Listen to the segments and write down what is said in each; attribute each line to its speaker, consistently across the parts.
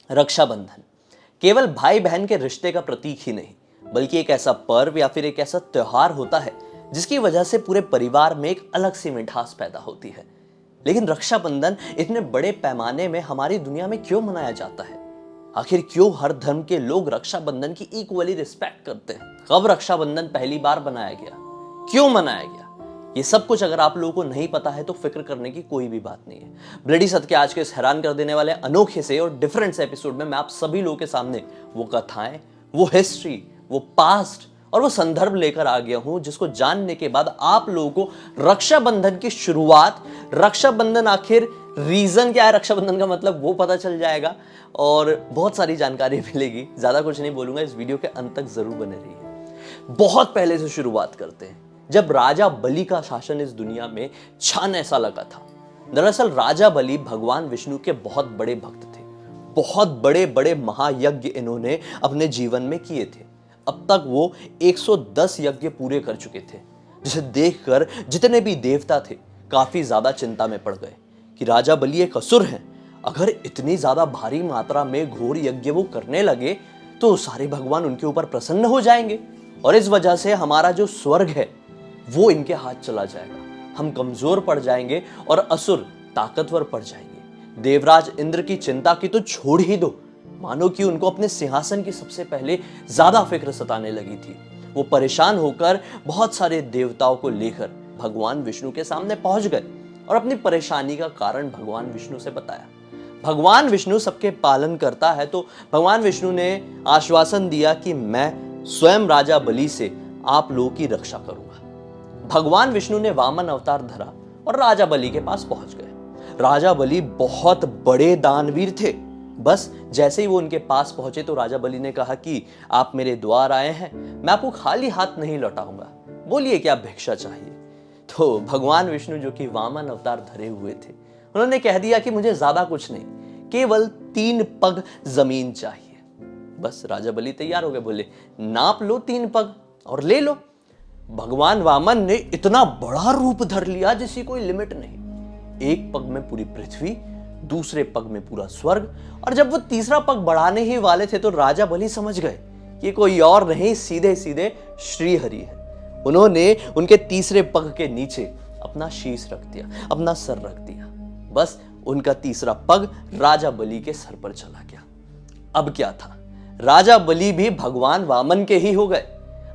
Speaker 1: रक्षाबंधन केवल भाई बहन के रिश्ते का प्रतीक ही नहीं, बल्कि एक ऐसा पर्व या फिर एक ऐसा त्योहार होता है जिसकी वजह से पूरे परिवार में एक अलग सी मिठास पैदा होती है। लेकिन रक्षाबंधन इतने बड़े पैमाने में हमारी दुनिया में क्यों मनाया जाता है? आखिर क्यों हर धर्म के लोग रक्षाबंधन की इक्वली रिस्पेक्ट करते हैं? कब रक्षाबंधन पहली बार बनाया गया? क्यों मनाया गया? ये सब कुछ अगर आप लोगों को नहीं पता है तो फिक्र करने की कोई भी बात नहीं है। ब्लडी सत्य के आज के इस हैरान कर देने वाले अनोखे से और डिफरेंट से एपिसोड में मैं आप सभी लोगों के सामने वो कथाएं, वो हिस्ट्री, वो पास्ट और वो संदर्भ लेकर आ गया हूं जिसको जानने के बाद आप लोगों को रक्षाबंधन की शुरुआत, रक्षाबंधन आखिर रीजन क्या है रक्षाबंधन का मतलब वो पता चल जाएगा और बहुत सारी जानकारी मिलेगी। ज्यादा कुछ नहीं बोलूंगा, इस वीडियो के अंत तक जरूर बने रहिए। बहुत पहले से शुरुआत करते हैं, जब राजा बलि का शासन इस दुनिया में छाने सा लगा था। दरअसल राजा बलि भगवान विष्णु के बहुत बड़े भक्त थे। बहुत बड़े बड़े महायज्ञ इन्होंने अपने जीवन में किए थे। अब तक वो 110 यज्ञ पूरे कर चुके थे, जिसे देखकर जितने भी देवता थे काफी ज्यादा चिंता में पड़ गए कि राजा बलि एक असुर हैं। अगर इतनी ज्यादा भारी मात्रा में घोर यज्ञ वो करने लगे तो सारे भगवान उनके ऊपर प्रसन्न हो जाएंगे और इस वजह से हमारा जो स्वर्ग है वो इनके हाथ चला जाएगा। हम कमजोर पड़ जाएंगे और असुर ताकतवर पड़ जाएंगे। देवराज इंद्र की चिंता की तो छोड़ ही दो, मानो कि उनको अपने सिंहासन की सबसे पहले ज्यादा फिक्र सताने लगी थी। वो परेशान होकर बहुत सारे देवताओं को लेकर भगवान विष्णु के सामने पहुंच गए और अपनी परेशानी का कारण भगवान विष्णु से बताया। भगवान विष्णु सबके पालन करता है, तो भगवान विष्णु ने आश्वासन दिया कि मैं स्वयं राजा बलि से आप लोगों की रक्षा करूंगा। भगवान विष्णु ने वामन अवतार धरा और राजा बलि के पास पहुंच गए। राजा बलि बहुत बड़े दानवीर थे। बस जैसे ही वो उनके पास पहुंचे तो राजा बलि ने कहा कि आप मेरे द्वार आए हैं, मैं आपको खाली हाथ नहीं लौटाऊंगा, बोलिए क्या भिक्षा चाहिए। तो भगवान विष्णु जो कि वामन अवतार धरे हुए थे, उन्होंने कह दिया कि मुझे ज्यादा कुछ नहीं, केवल 3 पग जमीन चाहिए। बस राजा बलि तैयार हो गए, बोले नाप लो 3 पग और ले लो। भगवान वामन ने इतना बड़ा रूप धर लिया जिसकी कोई लिमिट नहीं। एक पग में पूरी पृथ्वी, दूसरे पग में पूरा स्वर्ग, और जब वो तीसरा पग बढ़ाने ही वाले थे तो राजा बलि समझ गए कि कोई और नहीं, सीधे सीधे श्रीहरि है। उन्होंने उनके तीसरे पग के नीचे अपना शीश रख दिया, अपना सर रख दिया। बस उनका तीसरा पग राजा बलि के सर पर चला गया। अब क्या था, राजा बलि भी भगवान वामन के ही हो गए।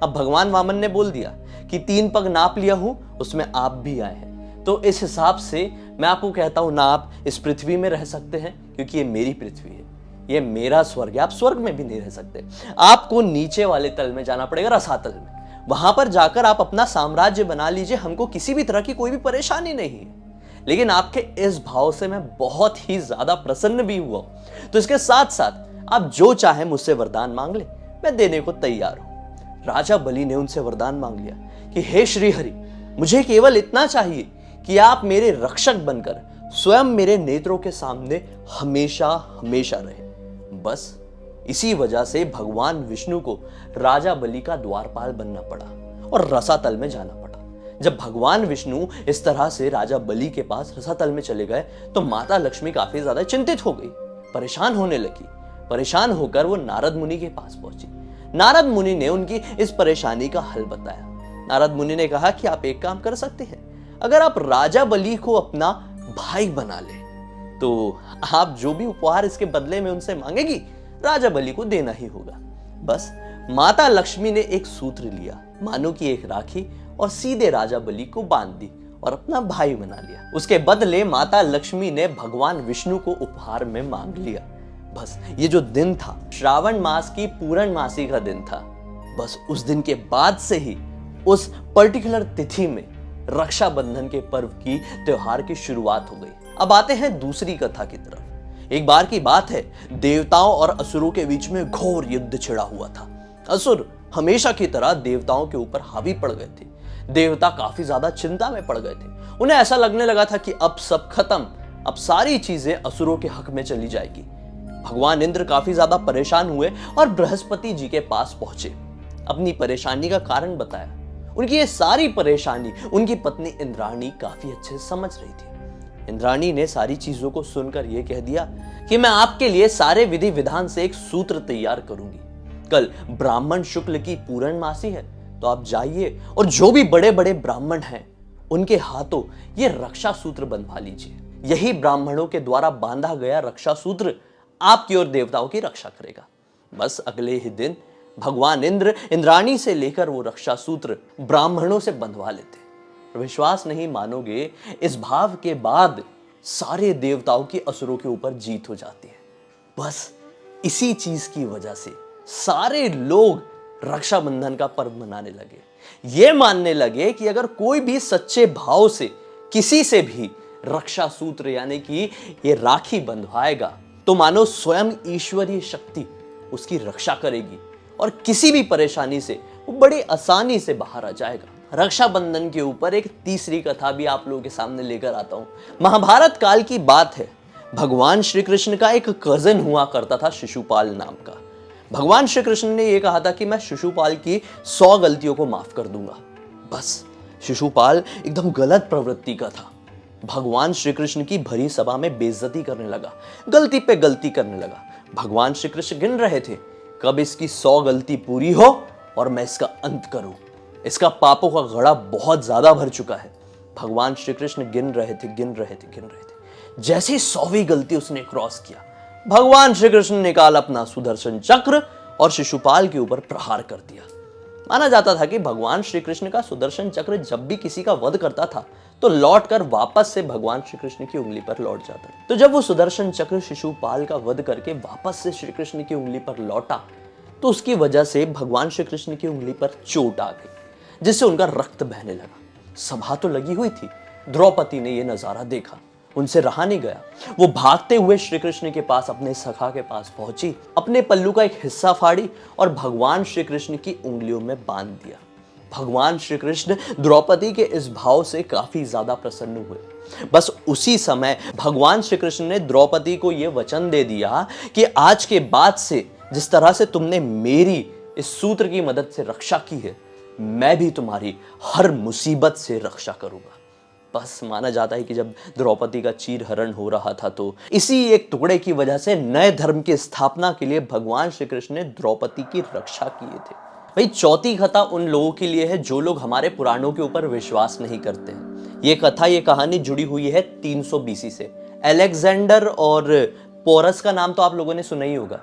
Speaker 1: अब भगवान वामन ने बोल दिया कि 3 पग नाप लिया हूं, उसमें आप भी आए हैं, तो इस हिसाब से मैं आपको कहता हूं ना आप इस पृथ्वी में रह सकते हैं, क्योंकि ये मेरी पृथ्वी है, ये मेरा स्वर्ग है, आप स्वर्ग में भी नहीं रह सकते। आपको नीचे वाले तल में जाना पड़ेगा, रसातल में। वहां पर जाकर आप अपना साम्राज्य बना लीजिए, हमको किसी भी तरह की कोई भी परेशानी नहीं है। लेकिन आपके इस भाव से मैं बहुत ही ज्यादा प्रसन्न भी हुआ, तो इसके साथ साथ आप जो चाहे मुझसे वरदान मांग ले, मैं देने को तैयार हूं। राजा बलि ने उनसे वरदान मांग लिया कि हे श्रीहरि, मुझे केवल इतना चाहिए कि आप मेरे रक्षक बनकर स्वयं मेरे नेत्रों के सामने हमेशा हमेशा रहे। बस इसी वजह से भगवान विष्णु को राजा बलि का द्वारपाल बनना पड़ा और रसातल में जाना पड़ा। जब भगवान विष्णु इस तरह से राजा बलि के पास रसातल में चले गए तो माता लक्ष्मी काफी ज्यादा चिंतित हो गई, परेशान होने लगी। परेशान होकर वो नारद मुनि के पास पहुंची। नारद मुनि ने उनकी इस परेशानी का हल बताया। नारद मुनि ने कहा कि आप एक काम कर सकते हैं, अगर आप राजा बलि को अपना भाई बना ले तो आप जो भी उपहार इसके बदले में उनसे मांगेगी, राजा बलि को देना ही होगा। बस माता लक्ष्मी ने एक सूत्र लिया, मानो कि एक राखी, और सीधे राजा बलि को बांध दी और अपना भाई बना लिया। उसके बदले माता लक्ष्मी ने भगवान विष्णु को उपहार में मांग लिया। बस ये जो दिन था, श्रावण मास की पूर्णमासी का दिन था। बस उस दिन के बाद से ही उस पर्टिकुलर तिथि में रक्षाबंधन के पर्व की त्योहार की शुरुआत हो गई। अब आते हैं दूसरी कथा की तरफ। एक बार की बात है, देवताओं और असुरों के बीच में घोर युद्ध छिड़ा हुआ था। असुर हमेशा की तरह देवताओं के ऊपर हावी पड़ गए थे। देवता काफी ज्यादा चिंता में पड़ गए थे। उन्हें ऐसा लगने लगा था कि अब सब खत्म, अब सारी चीजें असुरों के हक में चली जाएगी। भगवान इंद्र काफी ज्यादा परेशान हुए और बृहस्पति जी के पास पहुंचे। अपनी परेशानी का कारण बताया। उनकी ये सारी परेशानी उनकी पत्नी इंद्राणी काफी अच्छे से समझ रही थी। इंद्राणी ने सारी चीजों को सुनकर यह कह दिया कि मैं आपके लिए सारे विधि विधान से एक सूत्र तैयार करूंगी। कल ब्राह्मण शुक्ल की पूर्णमासी है, तो आप जाइए और जो भी बड़े बड़े ब्राह्मण हैं उनके हाथों ये रक्षा सूत्र बंधवा लीजिए। यही ब्राह्मणों के द्वारा बांधा गया रक्षा सूत्र आपकी और देवताओं की रक्षा करेगा। बस अगले ही दिन भगवान इंद्र इंद्राणी से लेकर वो रक्षा सूत्र ब्राह्मणों से बंधवा लेते। विश्वास नहीं मानोगे, इस भाव के बाद सारे देवताओं की असुरों के ऊपर जीत हो जाती है। बस इसी चीज की वजह से सारे लोग रक्षाबंधन का पर्व मनाने लगे। ये मानने लगे कि अगर कोई भी सच्चे भाव से किसी से भी रक्षा सूत्र यानी कि ये राखी बंधवाएगा तो मानो स्वयं ईश्वरीय शक्ति उसकी रक्षा करेगी और किसी भी परेशानी से वो बड़ी आसानी से बाहर आ जाएगा। रक्षाबंधन के ऊपर एक तीसरी कथा भी आप लोगों के सामने लेकर आता हूं। महाभारत काल की बात है। भगवान श्री कृष्ण का एक कजन हुआ करता था शिशुपाल नाम का। भगवान श्री कृष्ण ने यह कहा था कि मैं शिशुपाल की 100 गलतियों को माफ कर दूंगा। बस शिशुपाल एकदम गलत प्रवृत्ति का था। भगवान श्री कृष्ण की भरी सभा में बेइज्जती करने लगा, गलती पे गलती करने लगा। भगवान श्री कृष्ण गिन रहे थे कब इसकी 100 गलती पूरी हो और मैं इसका अंत करूं। इसका पापों का घड़ा बहुत ज्यादा भर चुका है। भगवान श्री कृष्ण गिन रहे थे। जैसे 100वीं गलती उसने क्रॉस किया, भगवान श्री कृष्ण ने निकाल अपना सुदर्शन चक्र और शिशुपाल के ऊपर प्रहार कर दिया। माना जाता था कि भगवान श्री कृष्ण का सुदर्शन चक्र जब भी किसी का वध करता था तो लौटकर वापस से भगवान श्री कृष्ण की उंगली पर लौट जाता। तो जब वो सुदर्शन चक्र शिशुपाल का वध करके वापस से श्री कृष्ण की उंगली पर लौटा तो उसकी वजह से भगवान श्री कृष्ण की उंगली पर चोट आ गई, जिससे उनका रक्त बहने लगा। सभा तो लगी हुई थी। द्रौपदी ने यह नजारा देखा, उनसे रहा नहीं गया। वो भागते हुए श्री कृष्ण के पास अपने सखा के पास पहुंची, अपने पल्लू का एक हिस्सा फाड़ी और भगवान श्री कृष्ण की उंगलियों में बांध दिया। भगवान श्री कृष्ण द्रौपदी के इस भाव से काफी ज्यादा प्रसन्न हुए। बस उसी समय भगवान श्री कृष्ण ने द्रौपदी को यह वचन दे दिया कि आज के बाद से जिस तरह से तुमने मेरी इस सूत्र की मदद से रक्षा की है, मैं भी तुम्हारी हर मुसीबत से रक्षा करूंगा। बस माना जाता है कि जब द्रौपदी का चीरहरण हो रहा था तो इसी एक टुकड़े की वजह से नए धर्म की स्थापना के लिए भगवान श्री कृष्ण ने द्रौपदी की रक्षा किए थे। भाई चौथी कथा उन लोगों के लिए है जो लोग हमारे पुराणों के ऊपर विश्वास नहीं करते हैं। ये कहानी जुड़ी हुई है 300 बीसी से। अलेक्जेंडर और पोरस का नाम तो आप लोगों ने सुना ही होगा।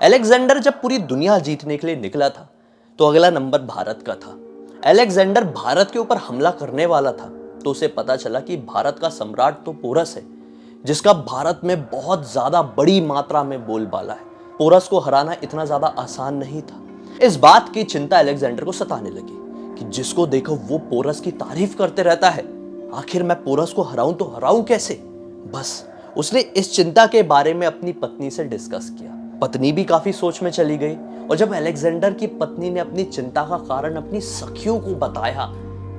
Speaker 1: अलेक्जेंडर जब पूरी दुनिया जीतने के लिए निकला था तो अगला नंबर भारत का था। अलेक्जेंडर भारत के ऊपर हमला करने वाला था तो उसे पता चला कि भारत का सम्राट तो पोरस है, जिसका भारत में बहुत ज्यादा बड़ी मात्रा में बोलबाला है। पोरस को हराना इतना ज्यादा आसान नहीं था। इस बात की चिंता अलेक्जेंडर को सताने लगी कि जिसको देखो वो पोरस की तारीफ करते रहता है, आखिर मैं पोरस को हराऊं तो हराऊं कैसे। बस उसने इस चिंता के बारे में अपनी पत्नी से डिस्कस किया। पत्नी भी काफी सोच में चली गई और जब अलेक्जेंडर की पत्नी ने अपनी चिंता का कारण अपनी सखियों को बताया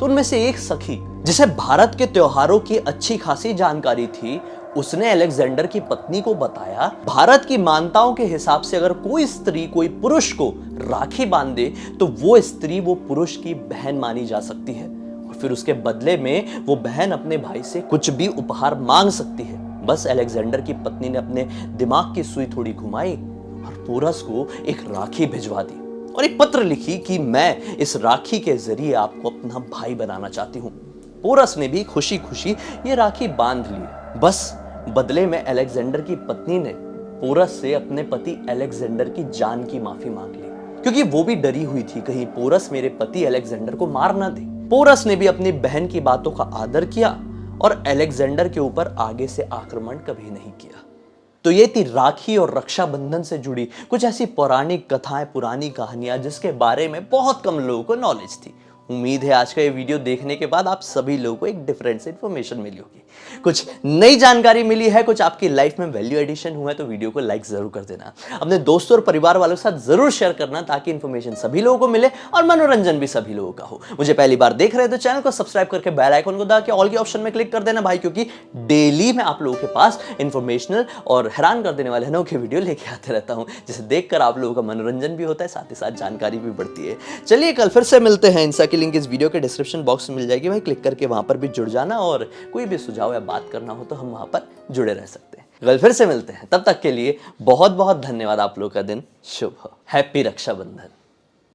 Speaker 1: तो उनमें से एक सखी जिसे भारत के त्योहारों की अच्छी खासी जानकारी थी, उसने अलेक्जेंडर की पत्नी को बताया भारत की मान्यताओं के हिसाब से अगर कोई स्त्री कोई पुरुष को राखी बांधे तो वो स्त्री वो पुरुष की बहन मानी जा सकती है और फिर उसके बदले में वो बहन अपने भाई से कुछ भी उपहार मांग सकती है। बस अलेक्जेंडर की पत्नी ने अपने दिमाग की सुई थोड़ी घुमाई और पोरस को एक राखी भिजवा दी और एक पत्र लिखी कि मैं इस राखी के जरिए आपको अपना भाई बनाना चाहती हूं। पोरस ने भी खुशी खुशी ये राखी बांध ली। बस बदले में अलेक्जेंडर की पत्नी ने पोरस से अपने पति अलेक्जेंडर की जान की माफी मांग ली, क्योंकि वो भी डरी हुई थी कहीं पोरस मेरे पति अलेक्जेंडर को मार ना दे। पोरस ने भी अपनी बहन की बातों का आदर किया और अलेक्जेंडर के ऊपर आगे से आक्रमण कभी नहीं किया। तो ये थी राखी और रक्षाबंधन से जुड़ी कुछ ऐसी पौराणिक कथाएं, पुरानी कहानियां जिसके बारे में बहुत कम लोगों को नॉलेज थी। उम्मीद है आज का ये वीडियो देखने के बाद आप सभी लोगों को एक डिफरेंट से इन्फॉर्मेशन मिली होगी, कुछ नई जानकारी मिली है, कुछ आपकी लाइफ में वैल्यू एडिशन हुआ है। तो वीडियो को लाइक जरूर कर देना, अपने दोस्तों और परिवार वालों के साथ जरूर शेयर करना ताकि इन्फॉर्मेशन सभी लोगों को मिले और मनोरंजन भी सभी लोगों का हो। मुझे पहली बार देख रहे हैं तो चैनल को सब्सक्राइब करके बेल आइकन को दबा के ऑल के ऑप्शन में क्लिक कर देना भाई, क्योंकि डेली मैं आप लोगों के पास इन्फॉर्मेशनल और हैरान कर देने वाले अनोखे वीडियो लेके आते रहता हूँ, जिसे देखकर आप लोगों का मनोरंजन भी होता है, साथ ही साथ जानकारी भी बढ़ती है। चलिए कल फिर से मिलते हैं। इंसा लिंक इस वीडियो के डिस्क्रिप्शन बॉक्स में मिल जाएगी भाई, क्लिक करके वहां पर भी जुड़ जाना, और कोई भी सुझाव या बात करना हो तो हम वहां पर जुड़े रह सकते हैं। कल फिर से मिलते हैं, तब तक के लिए बहुत बहुत धन्यवाद। आप लोग का दिन शुभ हो। हैप्पी रक्षाबंधन।